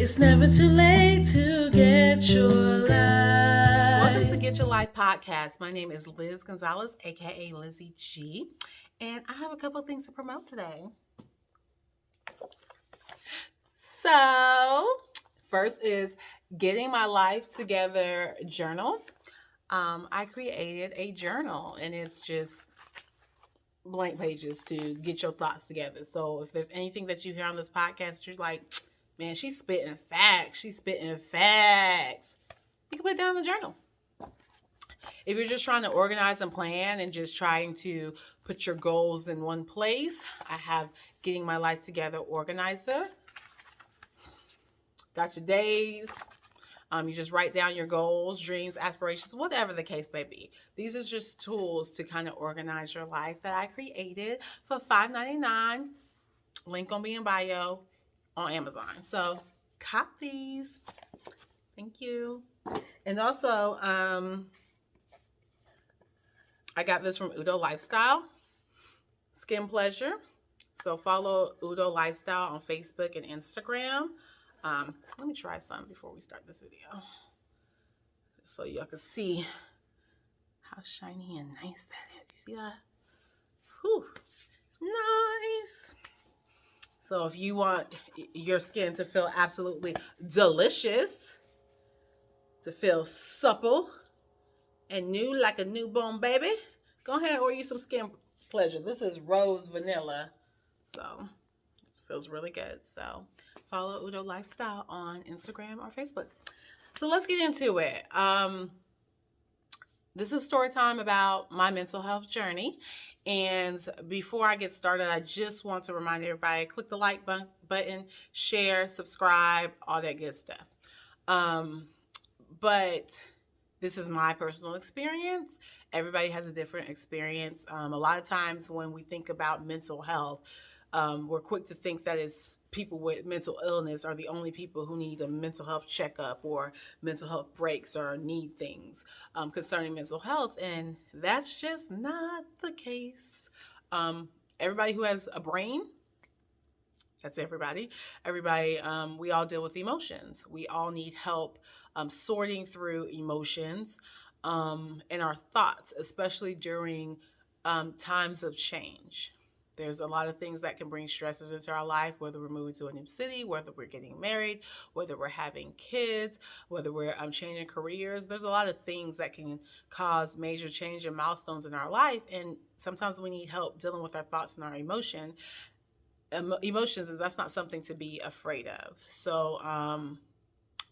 It's never too late to get your life. Welcome to Get Your Life podcast. My name is Liz Gonzalez, aka Lizzie G, and I have a couple of things to promote today. So, first is Getting My Life Together journal. I created a journal, and it's just blank pages to get your thoughts together. So, if there's anything that you hear on this podcast, you're like, man, she's spitting facts. She's spitting facts. You can put it down in the journal. If you're just trying to organize and plan and just trying to put your goals in one place, I have Getting My Life Together Organizer. Got your days. You just write down your goals, dreams, aspirations, whatever the case may be. These are just tools to kind of organize your life that I created for $5.99. Link gonna be in bio on Amazon. So cop these. Thank you. And also, I got this from Udo Lifestyle, Skin Pleasure. So follow Udo Lifestyle on Facebook and Instagram. Let me try some before we start this video, just so y'all can see how shiny and nice that is. You see that? Whew, nice. So if you want your skin to feel absolutely delicious, to feel supple and new like a newborn baby, go ahead and order you some Skin Pleasure. This is rose vanilla, so it feels really good. So follow Udo Lifestyle on Instagram or Facebook. So let's get into it. This is story time about my mental health journey. And before I get started, I just want to remind everybody, click the like button, share, subscribe, all that good stuff. But this is my personal experience. Everybody has a different experience. A lot of times when we think about mental health, we're quick to think that it's people with mental illness are the only people who need a mental health checkup or mental health breaks or need things concerning mental health. And that's just not the case. Everybody who has a brain, that's everybody. Everybody, we all deal with emotions. We all need help sorting through emotions and our thoughts, especially during times of change. There's a lot of things that can bring stresses into our life, whether we're moving to a new city, whether we're getting married, whether we're having kids, whether we're changing careers. There's a lot of things that can cause major change and milestones in our life. And sometimes we need help dealing with our thoughts and our emotions, and that's not something to be afraid of. So,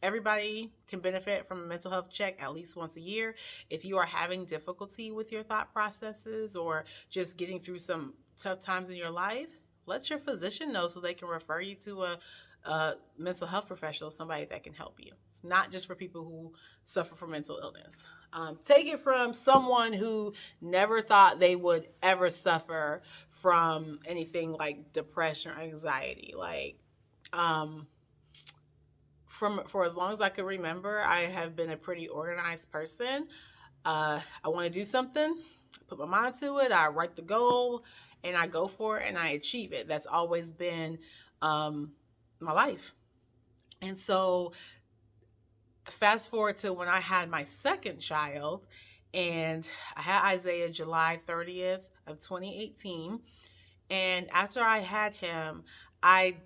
everybody can benefit from a mental health check at least once a year. If you are having difficulty with your thought processes or just getting through some tough times in your life, let your physician know so they can refer you to a mental health professional, somebody that can help you. It's not just for people who suffer from mental illness. Take it from someone who never thought they would ever suffer from anything like depression or anxiety. For as long as I can remember, I have been a pretty organized person. I want to do something, put my mind to it, I write the goal, and I go for it and I achieve it. That's always been my life. And so, fast forward to when I had my second child, and I had Isaiah July 30th of 2018. And after I had him, I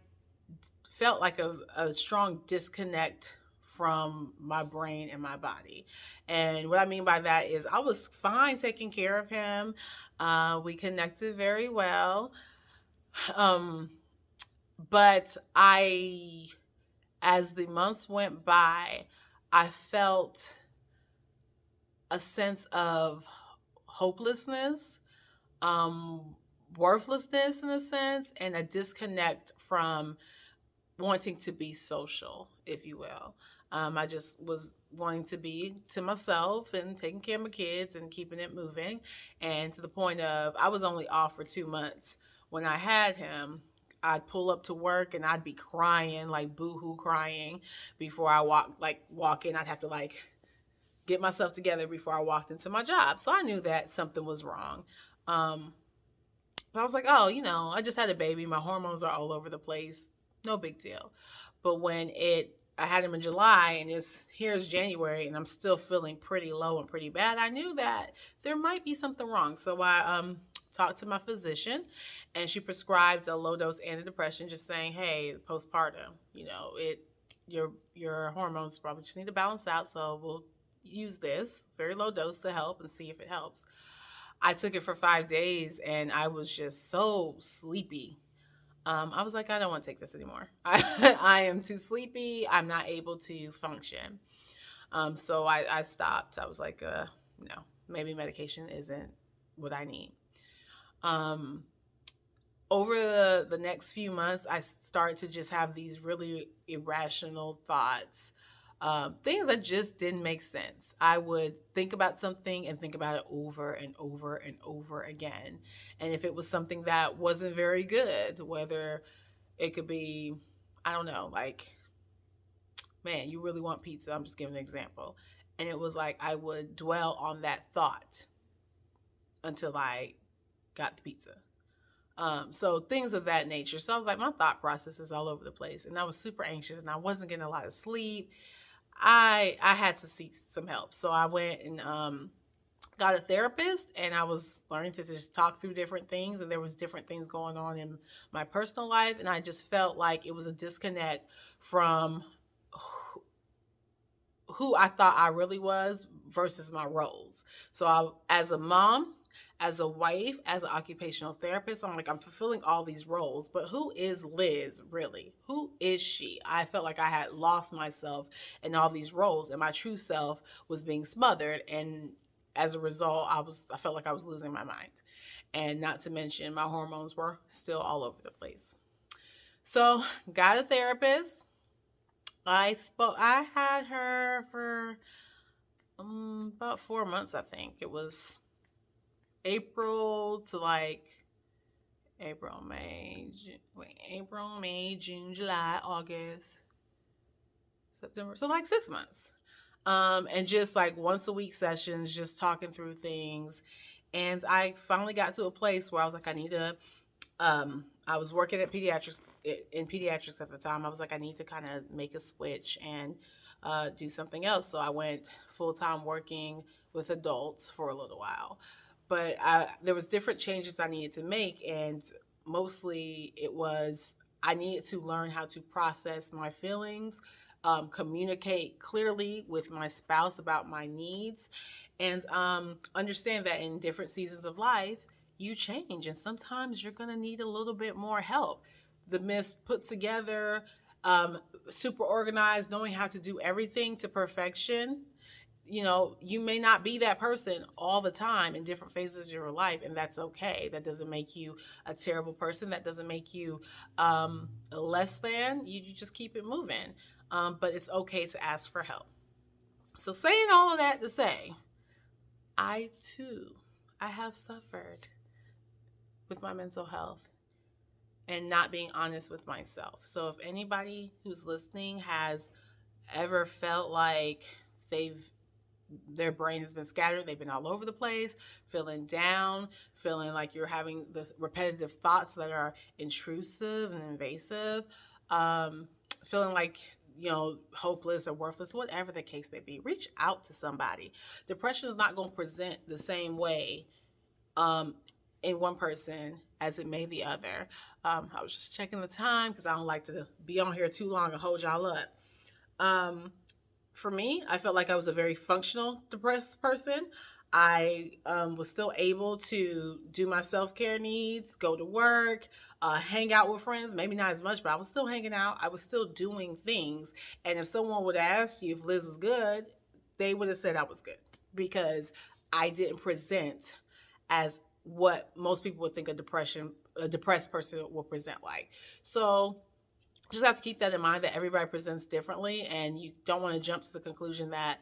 felt like a strong disconnect from my brain and my body. And what I mean by that is I was fine taking care of him. We connected very well. Um, but as the months went by, I felt a sense of hopelessness, worthlessness in a sense, and a disconnect from wanting to be social, if you will. I just was wanting to be to myself and taking care of my kids and keeping it moving. And to the point of, I was only off for 2 months. When I had him, I'd pull up to work and I'd be crying, like boohoo crying before I walk in. I'd have to get myself together before I walked into my job. So I knew that something was wrong. But I was like, oh, I just had a baby. My hormones are all over the place. no big deal. But when I had him in July and here's January and I'm still feeling pretty low and pretty bad, I knew that there might be something wrong. So I talked to my physician and she prescribed a low dose antidepressant, just saying, hey, postpartum, your hormones probably just need to balance out. So we'll use this very low dose to help and see if it helps. I took it for 5 days and I was just so sleepy. I was like, I don't want to take this anymore. I am too sleepy. I'm not able to function. So I stopped. I was like, no, maybe medication isn't what I need. Over the next few months, I started to just have these really irrational thoughts, things that just didn't make sense. I would think about something and think about it over and over and over again. And if it was something that wasn't very good, whether it could be, I don't know, like, man, you really want pizza. I'm just giving an example. And it was like I would dwell on that thought until I got the pizza. So things of that nature. So I was like, my thought process is all over the place, and I was super anxious, and I wasn't getting a lot of sleep. I had to seek some help, so I went and got a therapist, and I was learning to just talk through different things, and there was different things going on in my personal life, and I just felt like it was a disconnect from who I thought I really was versus my roles. So as a mom, as a wife, as an occupational therapist, I'm like, I'm fulfilling all these roles, but who is Liz really? Who is she? I felt like I had lost myself in all these roles, and my true self was being smothered. And as a result, I felt like I was losing my mind. And not to mention, my hormones were still all over the place. So, got a therapist. I had her for about 4 months, I think. It was April to like April, May, June, July, August, September. So like 6 months. And just like once a week sessions, just talking through things. And I finally got to a place where I was like, I was working in pediatrics at the time. I was like, I need to kind of make a switch and do something else. So I went full-time working with adults for a little while. But there was different changes I needed to make, and mostly it was I needed to learn how to process my feelings, communicate clearly with my spouse about my needs, and understand that in different seasons of life, you change, and sometimes you're going to need a little bit more help. The Miss put together, super organized, knowing how to do everything to perfection. You may not be that person all the time in different phases of your life, and that's okay. That doesn't make you a terrible person. That doesn't make you less than. You just keep it moving. But it's okay to ask for help. So saying all of that to say, I have suffered with my mental health and not being honest with myself. So if anybody who's listening has ever felt like their brain has been scattered, they've been all over the place, feeling down, feeling like you're having the repetitive thoughts that are intrusive and invasive, feeling like hopeless or worthless, whatever the case may be, reach out to somebody. Depression is not going to present the same way in one person as it may the other. I was just checking the time because I don't like to be on here too long and hold y'all up. For me, I felt like I was a very functional depressed person. I was still able to do my self-care needs, go to work, hang out with friends, maybe not as much, but I was still hanging out. I was still doing things. And if someone would ask you if Liz was good, they would have said I was good because I didn't present as what most people would think a depressed person will present like. So just have to keep that in mind that everybody presents differently, and you don't want to jump to the conclusion that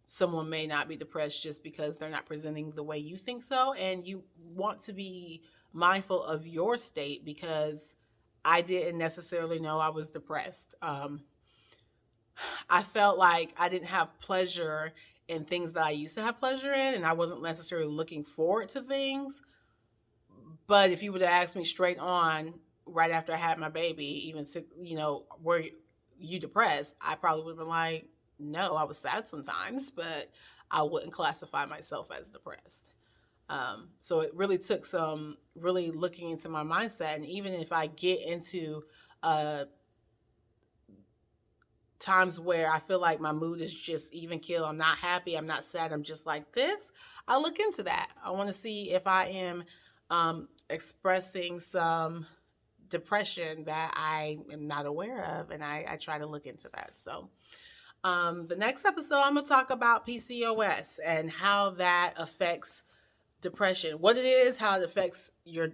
someone may not be depressed just because they're not presenting the way you think so. And you want to be mindful of your state because I didn't necessarily know I was depressed. I felt like I didn't have pleasure in things that I used to have pleasure in, and I wasn't necessarily looking forward to things. But if you would have asked me straight on, right after I had my baby, even were you depressed? I probably would have been like, no, I was sad sometimes, but I wouldn't classify myself as depressed. So it really took some really looking into my mindset. And even if I get into uh, times where I feel like my mood is just even keel, I'm not happy, I'm not sad, I'm just like this, I look into that. I want to see if I am expressing some depression that I am not aware of, and I try to look into that. So the next episode, I'm going to talk about PCOS and how that affects depression, what it is, how it affects your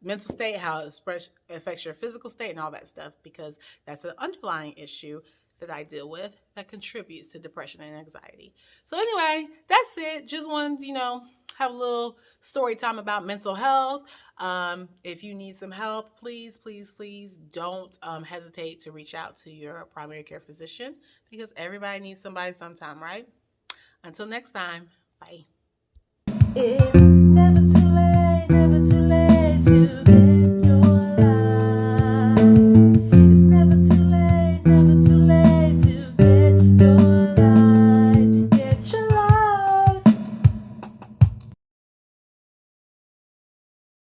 mental state, how it affects your physical state, and all that stuff, because that's an underlying issue that I deal with that contributes to depression and anxiety. So anyway, that's it. Just wanted to, have a little story time about mental health. If you need some help, please, please, please don't hesitate to reach out to your primary care physician, because everybody needs somebody sometime, right? Until next time, bye. It's never